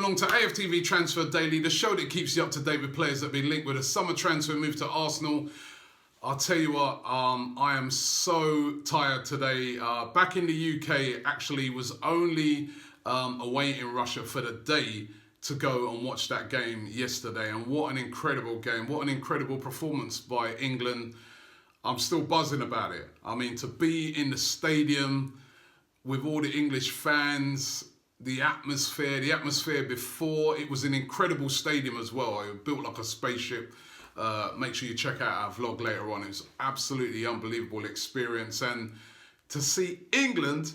along to AFTV Transfer Daily, the show that keeps you up to date with players that have been linked with a summer transfer move to Arsenal. I'll tell you what, I am so tired today. Back in the UK, actually was only away in Russia for the day to go and watch that game yesterday. And what an incredible game. What an incredible performance by England. I'm still buzzing about it. I mean, to be in the stadium with all the English fans, the atmosphere before, it was an incredible stadium as well. It built like a spaceship. Make sure you check out our vlog later on. It was absolutely unbelievable experience. And to see England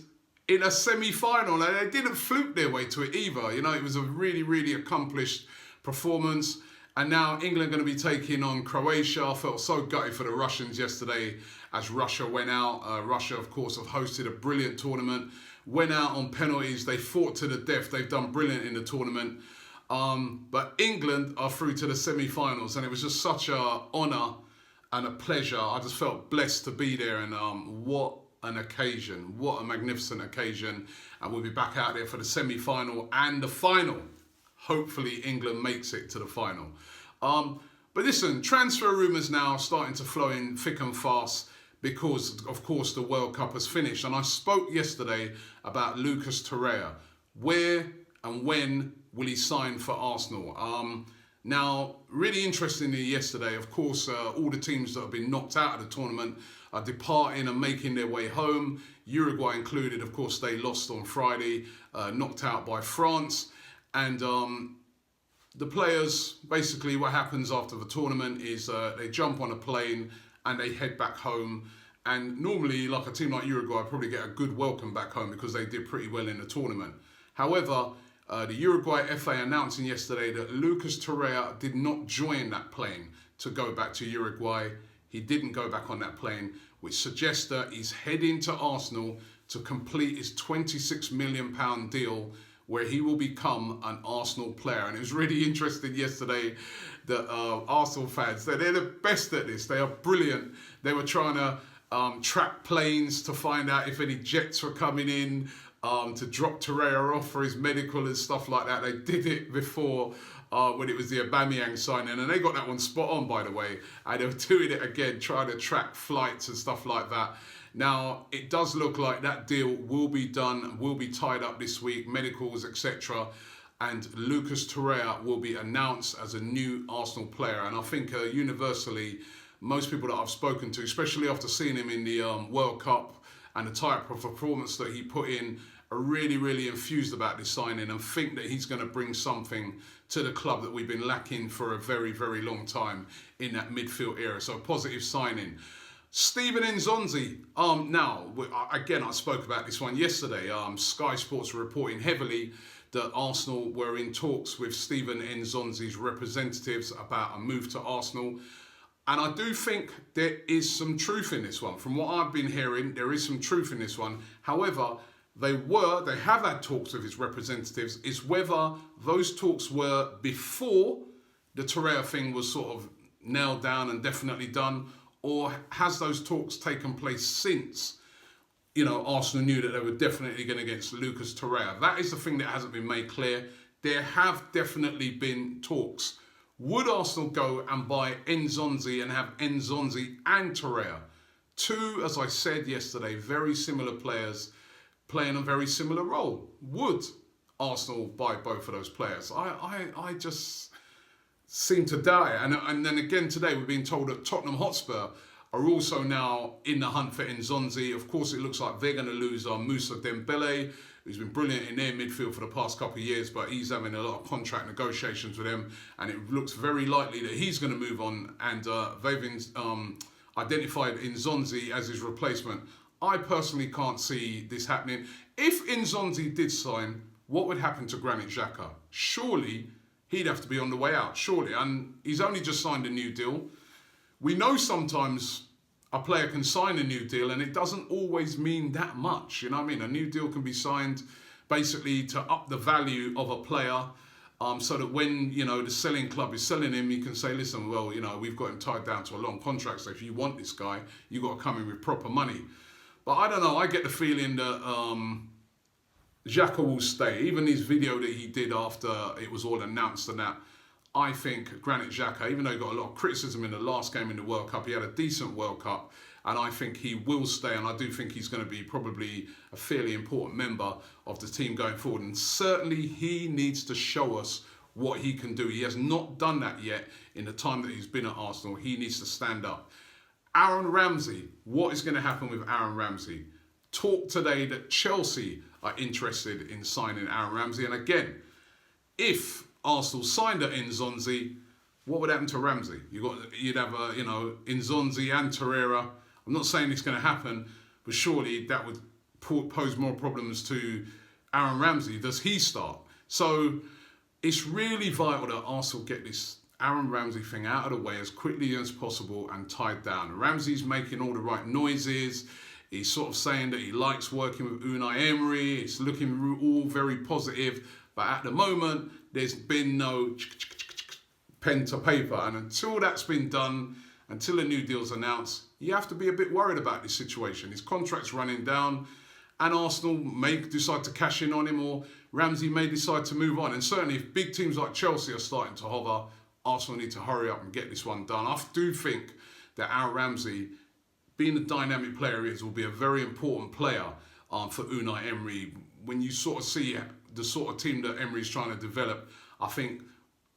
in a semi-final, and they didn't fluke their way to it either. You know, it was a really, really accomplished performance. And now England are going to be taking on Croatia. I felt so gutted for the Russians yesterday as Russia went out. Russia, of course, have hosted a brilliant tournament. Went out on penalties. They fought to the death. They've done brilliant in the tournament. But England are through to the semi-finals. And it was just such an honour and a pleasure. I just felt blessed to be there. And what an occasion. What a magnificent occasion. And we'll be back out there for the semi-final and the final. Hopefully England makes it to the final. But listen, transfer rumours now are starting to flow in thick and fast because, of course, the World Cup has finished. And I spoke yesterday about Lucas Torreira. Where and when will he sign for Arsenal? Now, really interestingly yesterday, of course, all the teams that have been knocked out of the tournament are departing and making their way home. Uruguay included, of course, they lost on Friday, knocked out by France. And the players, basically what happens after the tournament is they jump on a plane and they head back home. And normally, like a team like Uruguay, probably get a good welcome back home because they did pretty well in the tournament. However, the Uruguay FA announcing yesterday that Lucas Torreira did not join that plane to go back to Uruguay. He didn't go back on that plane, which suggests that he's heading to Arsenal to complete his £26 million deal where he will become an Arsenal player. And it was really interesting yesterday that Arsenal fans, they're the best at this. They are brilliant. They were trying to track planes to find out if any jets were coming in, to drop Torreira off for his medical and stuff like that. They did it before when it was the Aubameyang signing, and they got that one spot on, by the way. And they were doing it again, trying to track flights and stuff like that. Now, it does look like that deal will be done, will be tied up this week, medicals, etc. And Lucas Torreira will be announced as a new Arsenal player. And I think universally, most people that I've spoken to, especially after seeing him in the World Cup and the type of performance that he put in, are really, really enthused about this signing and think that he's going to bring something to the club that we've been lacking for a very, very long time in that midfield era. So a positive signing. Steven Nzonzi, now, again, I spoke about this one yesterday. Sky Sports were reporting heavily that Arsenal were in talks with Steven Nzonzi's representatives about a move to Arsenal. And I do think there is some truth in this one. From what I've been hearing, there is some truth in this one. However, they have had talks with his representatives. It's whether those talks were before the Torreira thing was sort of nailed down and definitely done, or has those talks taken place since, you know, Arsenal knew that they were definitely going to get Lucas Torreira? That is the thing that hasn't been made clear. There have definitely been talks. Would Arsenal go and buy Nzonzi and have Nzonzi and Torreira? Two, as I said yesterday, very similar players playing a very similar role. Would Arsenal buy both of those players? I just seem to die. And then again today we're being told that Tottenham Hotspur are also now in the hunt for Nzonzi. Of course, it looks like they're going to lose Moussa Dembele, who's been brilliant in their midfield for the past couple of years, but he's having a lot of contract negotiations with them, and it looks very likely that he's going to move on, and they've identified Nzonzi as his replacement. I personally can't see this happening. If Nzonzi did sign, what would happen to Granit Xhaka? Surely he'd have to be on the way out, surely. And he's only just signed a new deal. We know sometimes a player can sign a new deal and it doesn't always mean that much. You know what I mean? A new deal can be signed basically to up the value of a player, so that when, you know, the selling club is selling him, you can say, listen, well, you know, we've got him tied down to a long contract, so if you want this guy, you've got to come in with proper money. But I don't know, I get the feeling that Xhaka will stay. Even his video that he did after it was all announced and that, I think Granit Xhaka, even though he got a lot of criticism in the last game in the World Cup, he had a decent World Cup, and I think he will stay, and I do think he's going to be probably a fairly important member of the team going forward, and certainly he needs to show us what he can do. He has not done that yet in the time that he's been at Arsenal. He needs to stand up. Aaron Ramsey, what is going to happen with Aaron Ramsey? Talk today that Chelsea are interested in signing Aaron Ramsey, and again, if Arsenal signed at Nzonzi, what would happen to Ramsey? You'd have Nzonzi and Torreira. I'm not saying it's going to happen, but surely that would pose more problems to Aaron Ramsey. Does he start? So it's really vital that Arsenal get this Aaron Ramsey thing out of the way as quickly as possible and tied down. Ramsey's making all the right noises. He's sort of saying that he likes working with Unai Emery. It's looking all very positive. But at the moment, there's been no pen to paper. And until that's been done, until a new deal's announced, you have to be a bit worried about this situation. His contract's running down, and Arsenal may decide to cash in on him, or Ramsey may decide to move on. And certainly if big teams like Chelsea are starting to hover, Arsenal need to hurry up and get this one done. I do think that Aaron Ramsey, being the dynamic player he is, will be a very important player for Unai Emery. When you sort of see the sort of team that Emery's trying to develop, I think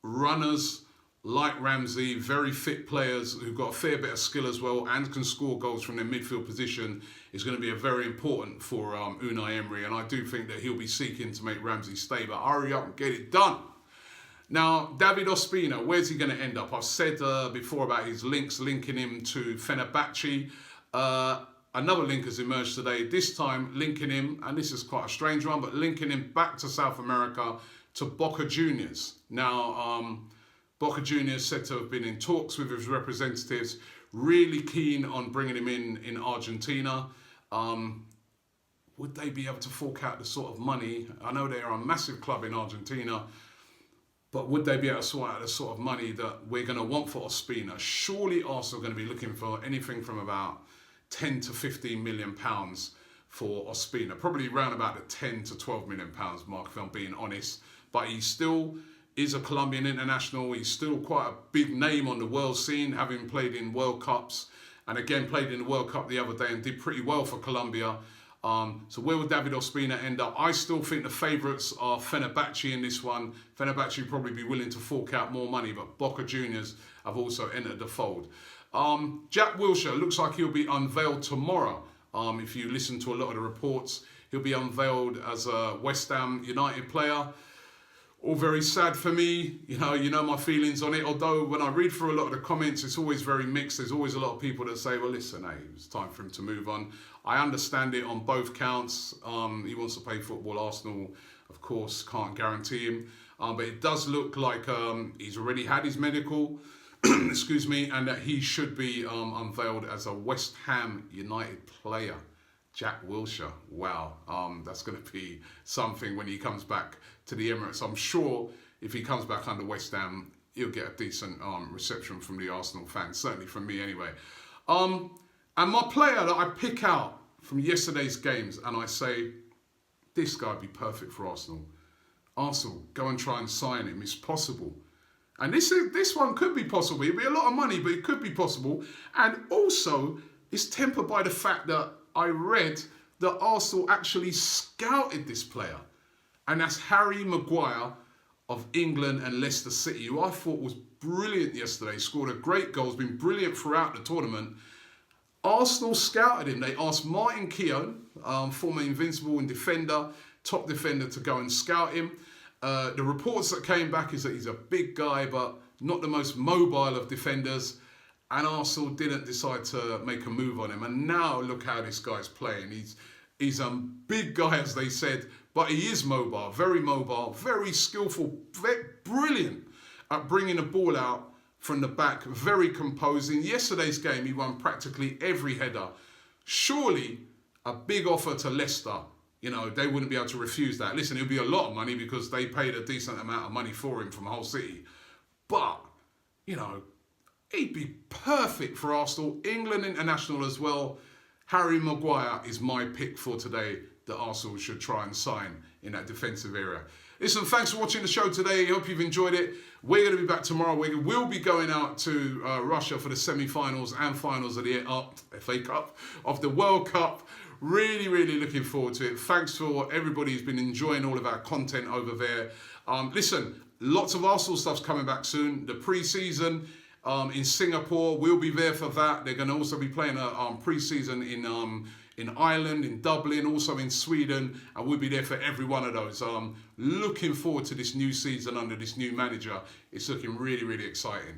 runners like Ramsey, very fit players who've got a fair bit of skill as well and can score goals from their midfield position, is going to be very important for Unai Emery. And I do think that he'll be seeking to make Ramsey stay, but hurry up and get it done. Now, David Ospina, where's he going to end up? I've said before about his linking him to Fenerbahce. Another link has emerged today, this time linking him, and this is quite a strange one, but linking him back to South America to Boca Juniors. Now, Boca Juniors said to have been in talks with his representatives, really keen on bringing him in Argentina. Would they be able to fork out the sort of money? I know they are a massive club in Argentina, but would they be able to sort out the sort of money that we're going to want for Ospina? Surely Arsenal are going to be looking for anything from about 10 to 15 million pounds for Ospina. Probably around about the 10 to 12 million pounds mark, if I'm being honest. But he still is a Colombian international. He's still quite a big name on the world scene, having played in World Cups. And again, played in the World Cup the other day and did pretty well for Colombia. So where will David Ospina end up? I still think the favourites are Fenerbahce in this one. Fenerbahce will probably be willing to fork out more money, but Boca Juniors have also entered the fold. Jack Wilshere looks like he'll be unveiled tomorrow. If you listen to a lot of the reports, he'll be unveiled as a West Ham United player. All very sad for me. You know my feelings on it. Although when I read through a lot of the comments, it's always very mixed. There's always a lot of people that say, well, listen, hey, it's time for him to move on. I understand it on both counts. He wants to play football. Arsenal, of course, can't guarantee him. But it does look like he's already had his medical, excuse me, and that he should be unveiled as a West Ham United player. Jack Wilshere, wow, that's going to be something when he comes back to the Emirates. I'm sure if he comes back under West Ham, he'll get a decent reception from the Arsenal fans, certainly from me anyway. And my player that I pick out from yesterday's games, and I say, this guy would be perfect for Arsenal. Arsenal, go and try and sign him. It's possible. And this one could be possible. It'd be a lot of money, but it could be possible. And also, it's tempered by the fact that I read that Arsenal actually scouted this player. And that's Harry Maguire of England and Leicester City, who I thought was brilliant yesterday. Scored a great goal, has been brilliant throughout the tournament. Arsenal scouted him. They asked Martin Keown, former Invincible and defender, top defender, to go and scout him. The reports that came back is that he's a big guy, but not the most mobile of defenders. And Arsenal didn't decide to make a move on him. And now look how this guy's playing. He's a big guy, as they said, but he is mobile, very skillful, brilliant at bringing the ball out from the back, very composed. In yesterday's game, he won practically every header. Surely a big offer to Leicester, they wouldn't be able to refuse that. Listen, it'll be a lot of money because they paid a decent amount of money for him from Hull City. But, he'd be perfect for Arsenal. England international as well. Harry Maguire is my pick for today that Arsenal should try and sign in that defensive area. Listen, thanks for watching the show today. I hope you've enjoyed it. We're going to be back tomorrow. We will be going out to Russia for the semi-finals and finals of the FA Cup, of the World Cup. Really, really looking forward to it. Thanks for everybody who's been enjoying all of our content over there. Listen, lots of Arsenal stuff's coming back soon. The pre-season in Singapore, we'll be there for that. They're going to also be playing a pre-season in Ireland, in Dublin, also in Sweden, and we'll be there for every one of those. Looking forward to this new season under this new manager. It's looking really, really exciting.